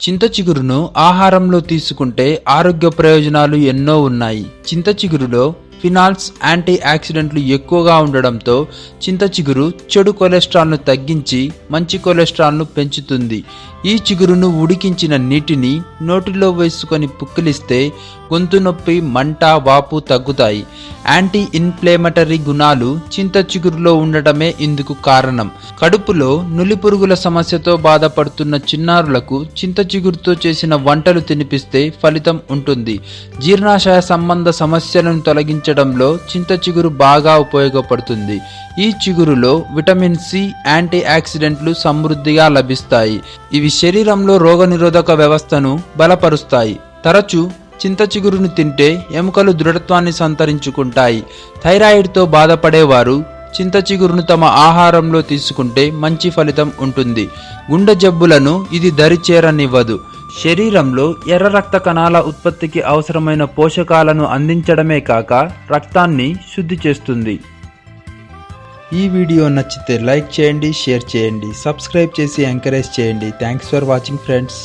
చింత చిగురును ఆహారంలో తీసుకుంటే ఆరోగ్య ప్రయోజనాలు ఎన్నో ఉన్నాయి. చింత చిగురులో ఫినాల్స్, యాంటీ ఆక్సిడెంట్లు ఎక్కువగా ఉండడంతో చింత చిగురు చెడు కొలెస్ట్రాల్ను తగ్గించి మంచి కొలెస్ట్రాల్ను పెంచుతుంది. ఈ చిగురును ఉడికించిన నీటిని నోటిలో వేసుకొని పుక్కిలిస్తే గొంతు నొప్పి, మంట, వాపు తగ్గుతాయి. యాంటీ ఇన్ఫ్లేమటరీ గుణాలు చింత చిగురులో ఉండటమే ఇందుకు కారణం. కడుపులో నులిపురుగుల సమస్యతో బాధపడుతున్న చిన్నారులకు చింత చిగురుతో చేసిన వంటలు తినిపిస్తే ఫలితం ఉంటుంది. జీర్ణాశయ సంబంధ సమస్యలను తొలగించడంలో చింత చిగురు బాగా ఉపయోగపడుతుంది. ఈ చిగురులో విటమిన్ సి, యాంటీ ఆక్సిడెంట్లు సమృద్ధిగా లభిస్తాయి. ఇవి శరీరంలో రోగనిరోధక వ్యవస్థను బలపరుస్తాయి. తరచూ చింత చిగురును తింటే ఎముకలు దృఢత్వాన్ని సంతరించుకుంటాయి. థైరాయిడ్తో బాధపడేవారు చింత చిగురును తమ ఆహారంలో తీసుకుంటే మంచి ఫలితం ఉంటుంది. గుండె జబ్బులను ఇది దరిచేరనివ్వదు. శరీరంలో ఎర్ర రక్త కణాల ఉత్పత్తికి అవసరమైన పోషకాలను అందించడమే కాక రక్తాన్ని శుద్ధి చేస్తుంది. ఈ వీడియో నచ్చితే లైక్ చేయండి, షేర్ చేయండి, సబ్స్క్రైబ్ చేసి ఎంకరేజ్ చేయండి. Thanks for watching friends.